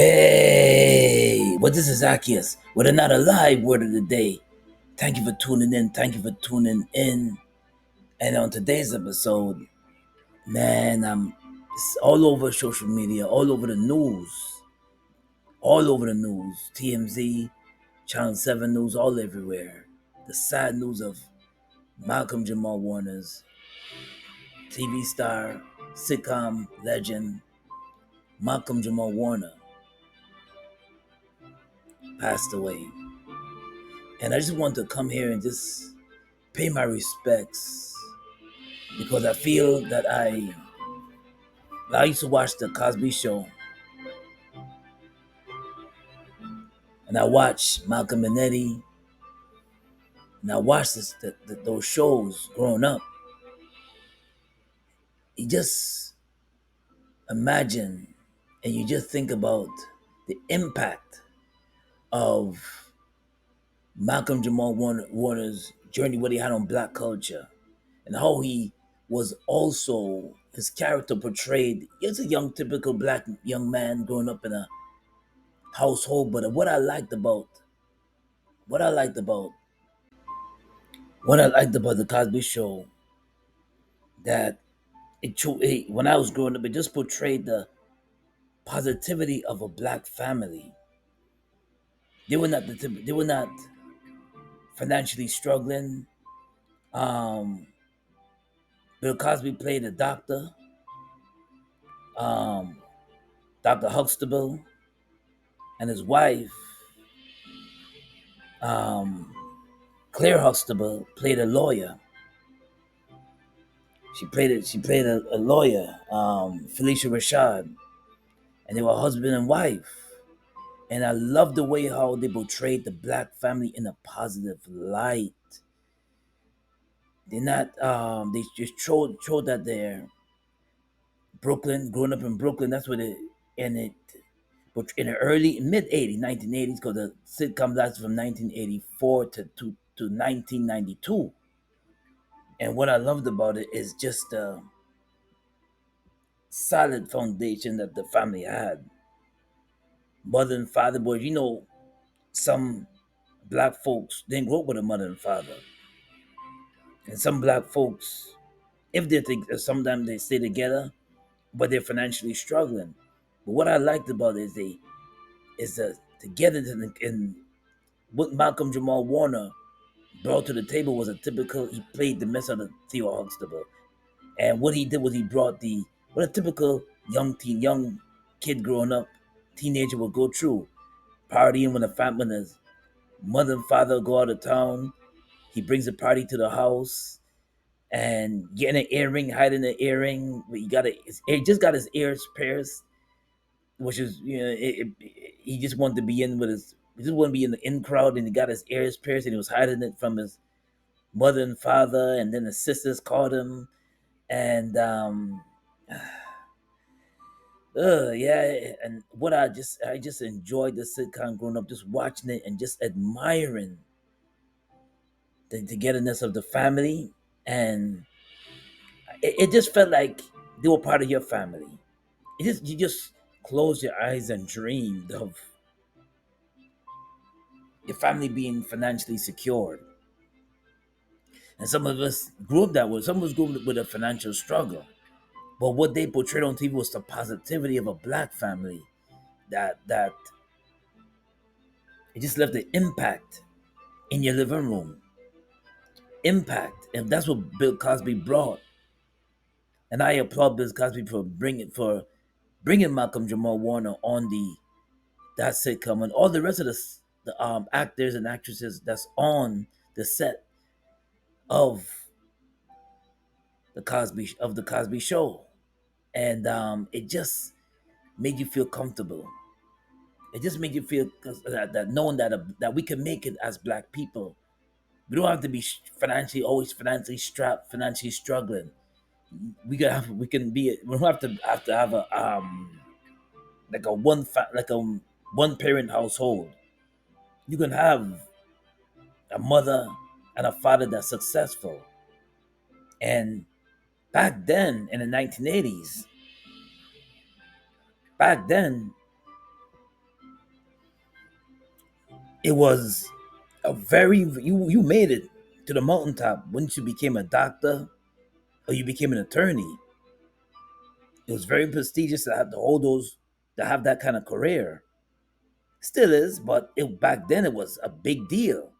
Hey, well, this is Zaccheus with another live word of the day. Thank you for tuning in. Thank you for tuning in. And on today's episode, man, it's all over social media, all over the news, all over the news. TMZ, Channel 7 News, all everywhere. The sad news of Malcolm-Jamal Warner's TV star, sitcom legend, Malcolm-Jamal Warner, passed away. And I just want to come here and just pay my respects because I feel that I used to watch the Cosby Show and I watched Malcolm and Eddie and I watched those shows growing up. You just imagine and you just think about the impact of Warner's journey, what he had on black culture, and how he was also his character portrayed. He's a young, typical black young man growing up in a household. But what I liked about what I liked about the Cosby Show that when I was growing up, it just portrayed the positivity of a black family. They were not financially struggling. Um, Bill Cosby played a doctor, um, Dr. Huxtable, and his wife, um, Claire Huxtable, played a lawyer. She played a lawyer, Felicia Rashad, and they were husband and wife. And I love the way how they portrayed the black family in a positive light. They just showed that they're Brooklyn, growing up in Brooklyn. That's what it and it. But in the early mid '80s, 1980s, because the sitcom lasted from 1984 to 1992. And what I loved about it is just the solid foundation that the family had. Mother and father, boys. Some black folks didn't grow up with a mother and father, and some black folks, if they think sometimes they stay together, but they're financially struggling. But what I liked about it is the togetherness and what Malcolm Jamal Warner brought to the table was a typical. He played the mess out of Theo Huxtable, and what he did was he brought the what a typical young kid growing up, teenager would go through, partying when his mother and father go out of town. He brings a party to the house and getting an earring, hiding an earring. He just got his ears pierced, which is he just wanted to be in with his. He just wanted to be in the in crowd, and he got his ears pierced, and he was hiding it from his mother and father, and then his sisters caught him, and yeah, and what I just enjoyed the sitcom growing up, just watching it and just admiring the togetherness of the family, and it just felt like they were part of your family. You just close your eyes and dreamed of your family being financially secured. And some of us grew up that way. Some of us grew up with a financial struggle. But what they portrayed on TV was the positivity of a black family that it just left an impact in your living room. Impact. And that's what Bill Cosby brought. And I applaud Bill Cosby for bringing Malcolm Jamal Warner on that sitcom and all the rest of the actors and actresses that's on the set of the Cosby Show, and it just made you feel comfortable. It just made you feel that knowing that we can make it as Black people. We don't have to be financially strapped, financially struggling. We can be. We don't have to have a like a one parent household. You can have a mother and a father that's successful. And back then in the 1980s, back then It was a very you made it to the mountaintop once you became a doctor or you became an attorney. It was very prestigious to have to hold those to have that kind of career. Still is, but back then it was a big deal.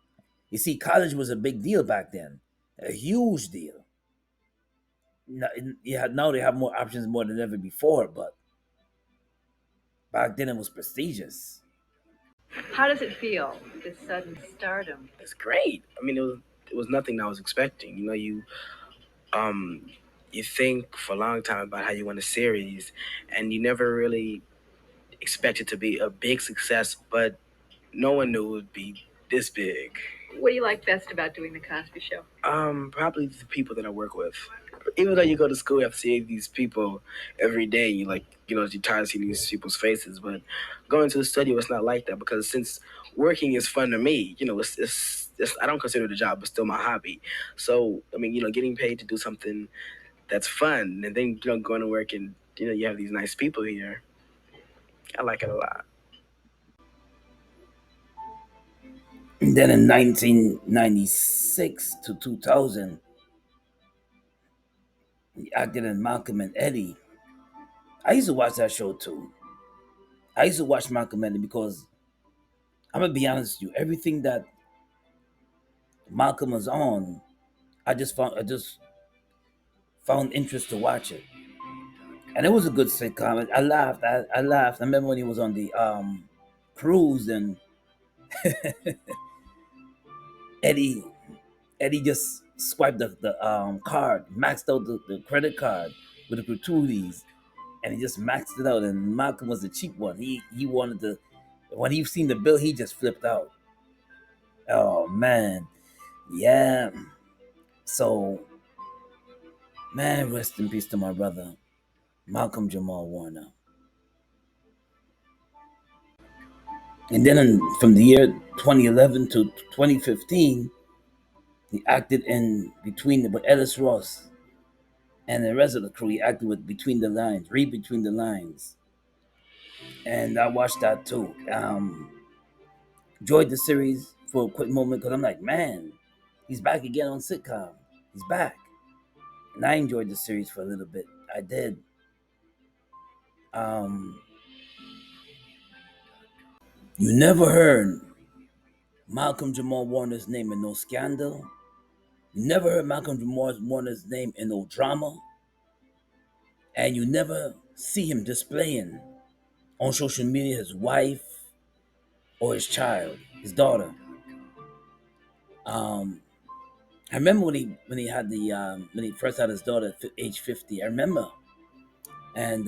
You see, college was a big deal back then, a huge deal. Now, yeah, now they have more options more than ever before, but back then it was prestigious. How does it feel, this sudden stardom? It's great. I mean, it was nothing I was expecting. Um you think for a long time about how you want a series, and you never really expect it to be a big success, but no one knew it would be this big. What do you like best about doing the Cosby Show? Probably the people that I work with. Even though you go to school, you have to see these people every day. You're tired of seeing these people's faces. But going to the studio, it's not like that because since working is fun to me, it's I don't consider it a job, but still my hobby. So I mean, getting paid to do something that's fun, and then going to work and you have these nice people here. I like it a lot. And then in 1996 to 2000, he acted in Malcolm and Eddie. I used to watch that show too. I used to watch Malcolm and Eddie because I'm gonna be honest with you. Everything that Malcolm was on, I just found interest to watch it, and it was a good sitcom. I laughed. I laughed. I remember when he was on the cruise and Eddie Eddie just swiped the card, maxed out the credit card with the gratuities, and he just maxed it out. And Malcolm was the cheap one. He wanted to when he seen the bill, he just flipped out. Oh man, yeah. So man, rest in peace to my brother Malcolm-Jamal Warner. And then from the year 2011 to 2015, he acted in between the but Ellis Ross and the rest of the crew. He acted with Between the Lines, Read Between the Lines, and I watched that too. Enjoyed the series for a quick moment because I'm like, man, he's back again on sitcom. He's back, and I enjoyed the series for a little bit. I did. Um, you never heard Malcolm Jamal Warner's name in no scandal. You never heard Malcolm Jamal Warner's name in no drama, and you never see him displaying on social media his wife or his child, his daughter. Um, I remember when he first had his daughter at age 50. I remember, and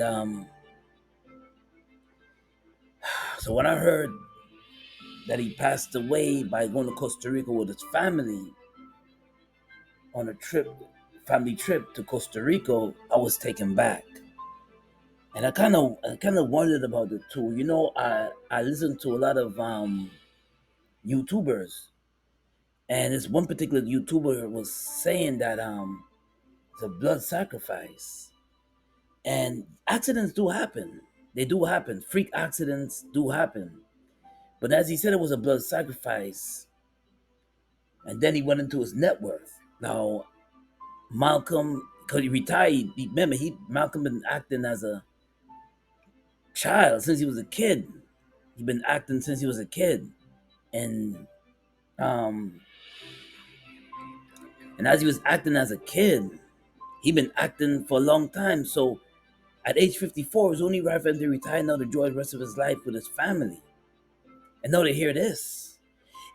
so when I heard that he passed away by going to Costa Rica with his family on a family trip to Costa Rica, I was taken back, and I kind of wondered about it too. I listened to a lot of YouTubers, and this one particular YouTuber was saying that it's a blood sacrifice. And accidents do happen. They do happen. Freak accidents do happen. But as he said, it was a blood sacrifice. And then he went into his net worth. Now, Malcolm, because he retired, remember, Malcolm been acting as a child since he was a kid. He been acting since he was a kid. And um and as he was acting as a kid, he been acting for a long time. So at age 54, it was only right for him to retire now to enjoy the rest of his life with his family. And now to hear this,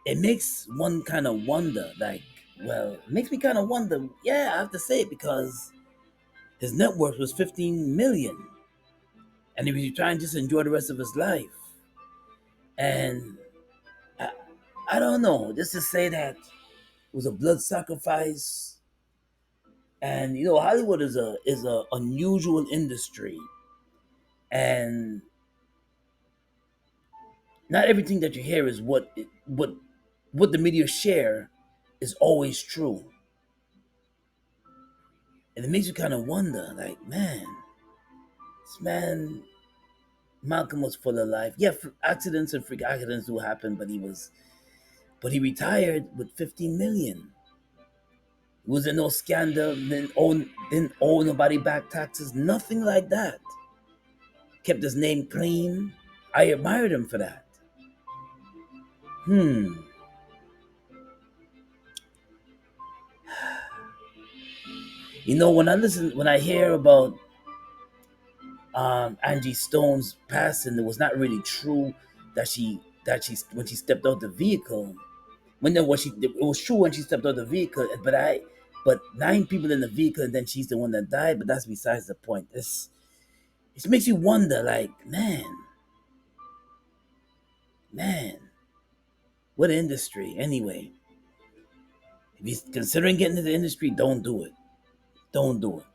it makes one kind of wonder, like, well, it makes me kind of wonder. Yeah, I have to say it because his net worth was 15 million, and he was trying to just enjoy the rest of his life. And I, I don't know, just to say that it was a blood sacrifice. And Hollywood is a unusual industry, and not everything that you hear is what the media share is always true. And it makes you kind of wonder, like, man, this man Malcolm was full of life. Yeah, accidents and freak accidents do happen, but he was. but he retired with 15 million. It wasn't no scandal, didn't owe nobody back taxes, nothing like that. Kept his name clean. I admired him for that. Hmm. When I hear about Angie Stone's passing, it was not really true that she when she stepped out the vehicle. When there was it was true when she stepped out the vehicle, but nine people in the vehicle and then she's the one that died. But that's besides the point. It makes you wonder, like, man, what industry anyway? If you're considering getting into the industry, don't do it. Don't do it.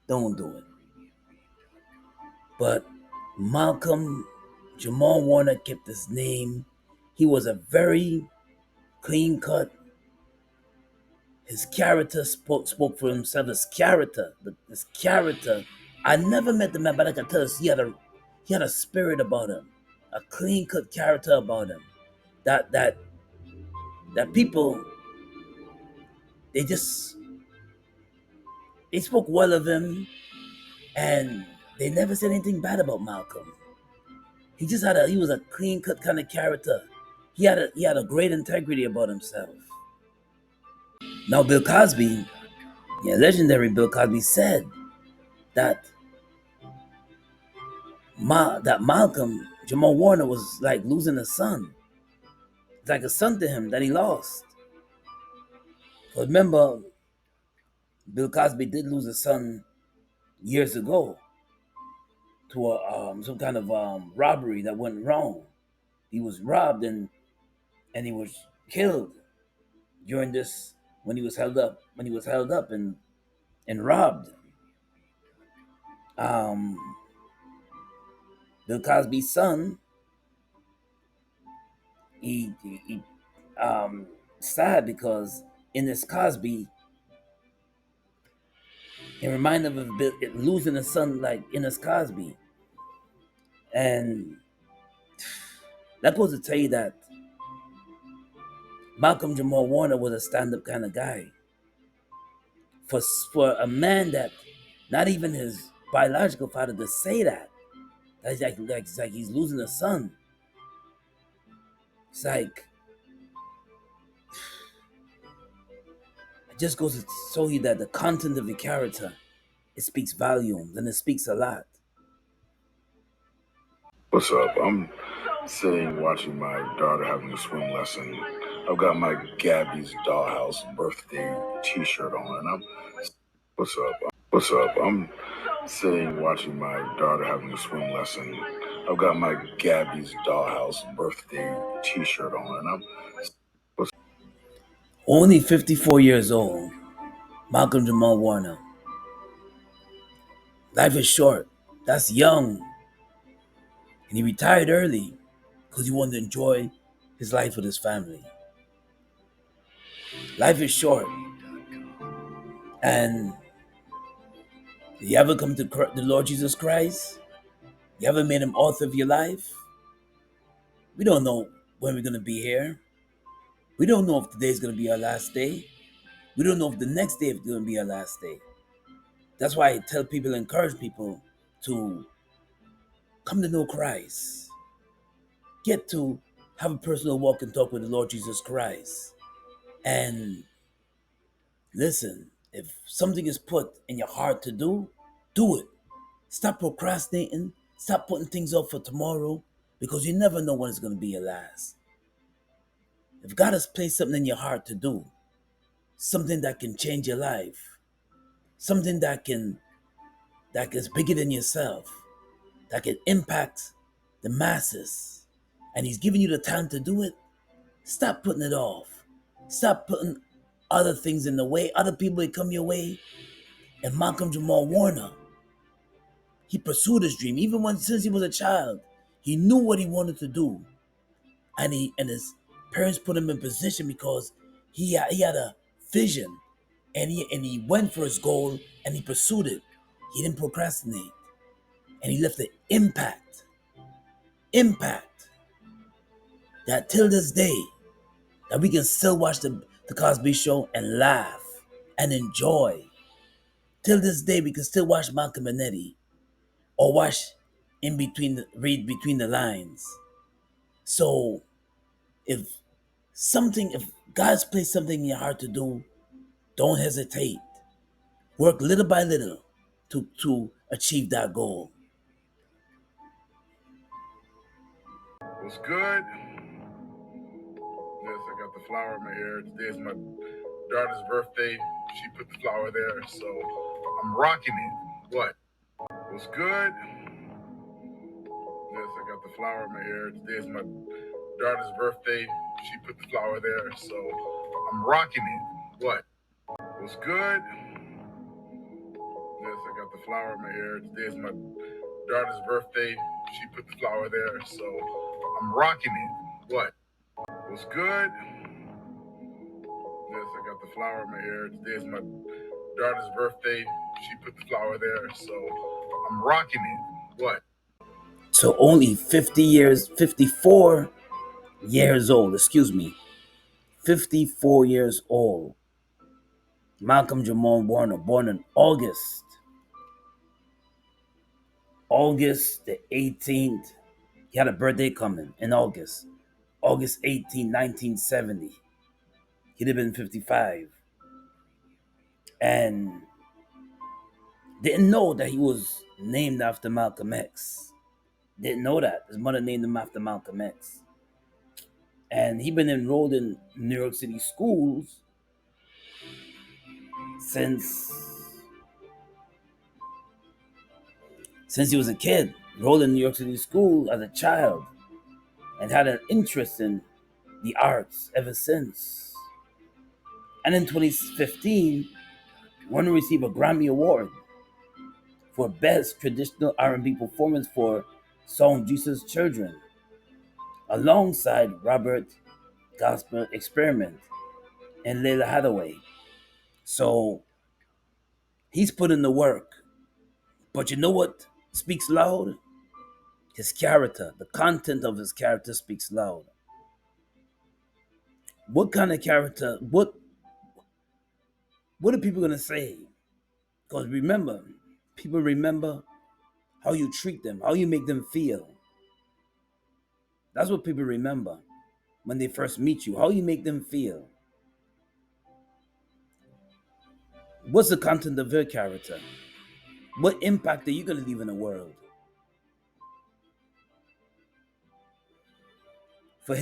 Don't do it. But Malcolm Jamal Warner kept his name. He was a very clean cut. His character spoke for himself. His character. I never met the man, but I can tell us he had a spirit about him, a clean cut character about him. That that that people they just they spoke well of him, and they never said anything bad about Malcolm. He was a clean cut kind of character. He had a great integrity about himself. Now Bill Cosby, yeah, legendary Bill Cosby said that that Malcolm Jamal Warner was like losing a son. It's like a son to him that he lost. But remember, Bill Cosby did lose a son years ago to some kind of robbery that went wrong. He was robbed and he was killed during this when he was held up and robbed. Um, Bill Cosby's son, he sad because in this Cosby, it reminded him of losing a son like in this Cosby, and that goes to tell you that Malcolm Jamal Warner was a stand-up kind of guy. For a man that not even his biological father to say that it's like he's losing a son. It's like it just goes to show you that the content of your character, it speaks volumes and it speaks a lot. What's up? I'm sitting watching my daughter having a swim lesson. I've got my Gabby's Dollhouse birthday T-shirt on, and I'm. What's up? What's up? I'm sitting watching my daughter having a swim lesson. I've got my Gabby's Dollhouse birthday T-shirt on, and I'm. What's Only 54 years old, Malcolm Jamal Warner. Life is short. That's young. And he retired early because he wanted to enjoy his life with his family. Life is short. And you ever come to the Lord Jesus Christ? You ever made him author of your life? We don't know when we're going to be here. We don't know if today's going to be our last day. We don't know if the next day is going to be our last day. That's why I tell people, encourage people to come to know Christ. Get to have a personal walk and talk with the Lord Jesus Christ. And listen, if something is put in your heart to do it. Stop procrastinating. Stop putting things off for tomorrow because you never know when it's going to be your last. If God has placed something in your heart to do, something that can change your life, something that is bigger than yourself, that can impact the masses, and He's giving you the time to do it, stop putting it off. Stop putting other things in the way, other people that come your way. And Malcolm Jamal Warner, he pursued his dream even since he was a child. He knew what he wanted to do, and his parents put him in position because he had a vision, and he went for his goal and he pursued it. He didn't procrastinate, and he left an impact that till this day that we can still watch the Cosby Show and laugh and enjoy. Till this day, we can still watch Malcolm and Eddie or watch read between the lines. So if if God's placed something in your heart to do, don't hesitate. Work little by little to achieve that goal. What's good? Yes, I got the flower in my hair. Today's my daughter's birthday. She put the flower there, so I'm rocking it. What? What's good? Yes, I got the flower in my hair. Today's my daughter's birthday. She put the flower there, so I'm rocking it. What? What's good? Yes, I got the flower in my hair. Today's my daughter's birthday. She put the flower there, so I'm rocking it. What? What's good? Yes, I got the flower in my hair. Today's my daughter's birthday. She put the flower there, so I'm rocking it. What? So only 54 years old, excuse me, 54 years old. Malcolm-Jamal Warner, born in August the 18th. He had a birthday coming in August 18, 1970. He'd have been 55. And didn't know that he was named after Malcolm X. Didn't know that. His mother named him after Malcolm X. And he'd been enrolled in New York City schools since he was a kid. Enrolled in New York City school as a child and had an interest in the arts ever since. And in 2015, Warner received a Grammy Award for Best Traditional R&B Performance for song Jesus Children, alongside Robert Gospel Experiment and Layla Hathaway. So he's put in the work. But you know what speaks loud? His character. The content of his character speaks loud. What kind of character? What are people gonna say? Because remember, people remember how you treat them, how you make them feel. That's what people remember when they first meet you, how you make them feel. What's the content of your character? What impact are you gonna leave in the world? For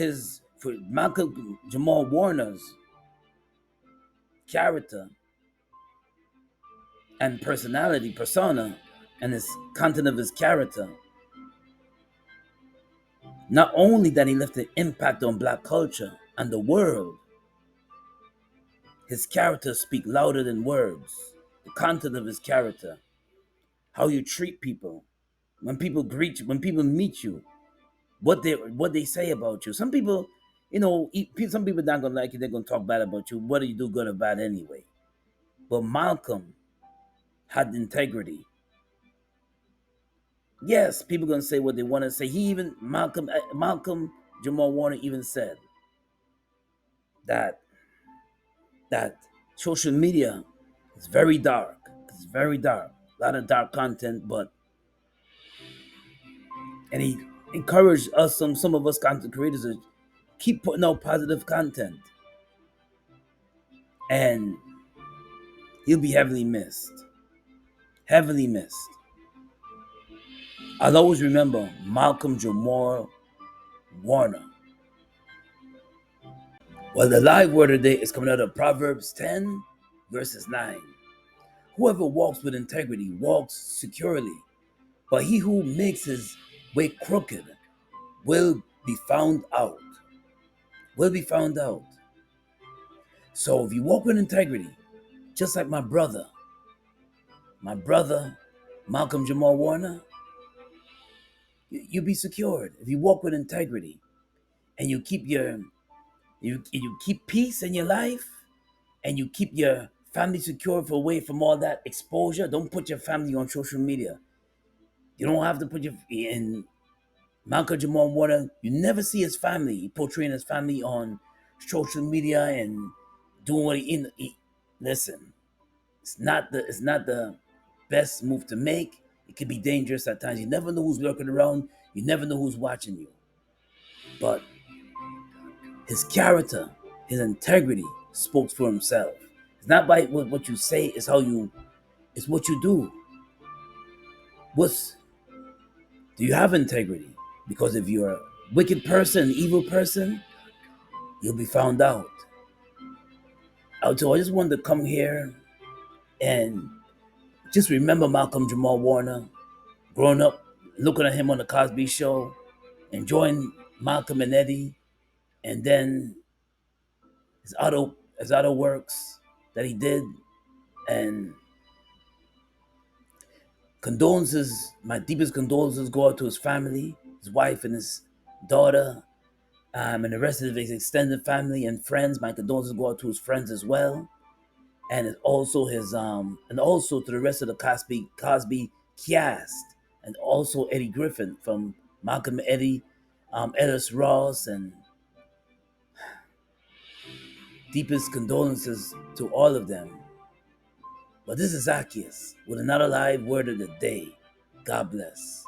Malcolm Jamal Warner's character and persona, and his content of his character, not only that he left an impact on black culture and the world, his characters speak louder than words. The content of his character, how you treat people, when people when people meet you, what they say about you. Some people, some people not gonna like you. They're gonna talk bad about you, whether you do good or bad anyway. But Malcolm had integrity. Yes, people gonna say what they want to say. Malcolm Jamal Warner even said that social media is very dark. It's very dark. A lot of dark content, and he encouraged us, some of us content creators, to keep putting out positive content. And he'll be heavily missed. Heavily missed. I'll always remember Malcolm-Jamal Warner. Well, the live word today is coming out of Proverbs 10, verses 9. Whoever walks with integrity walks securely, but he who makes his way crooked will be found out. Will be found out. So if you walk with integrity, just like my brother, Malcolm-Jamal Warner, you'll be secured. If you walk with integrity and you keep you keep peace in your life, and you keep your family secure away from all that exposure. Don't put your family on social media. You don't have to put your in Malcolm Jamal Warner. You never see his family portraying his family on social media and doing what listen, it's not the best move to make. It can be dangerous at times. You never know who's lurking around. You never know who's watching you. But his character, his integrity spoke for himself. It's not by what you say, it's what you do. What's Do you have integrity? Because if you're a wicked person, evil person, you'll be found out. So I just wanted to come here and just remember Malcolm-Jamal Warner, growing up, looking at him on the Cosby Show, enjoying Malcolm and Eddie, and then his other works that he did, and condolences. My deepest condolences go out to his family, his wife and his daughter, and the rest of his extended family and friends. My condolences go out to his friends as well, and also to the rest of the Cosby cast, and also Eddie Griffin from Malcolm and Eddie, Ellis Ross, and deepest condolences to all of them. But this is Zaccheus with another live word of the day. God bless.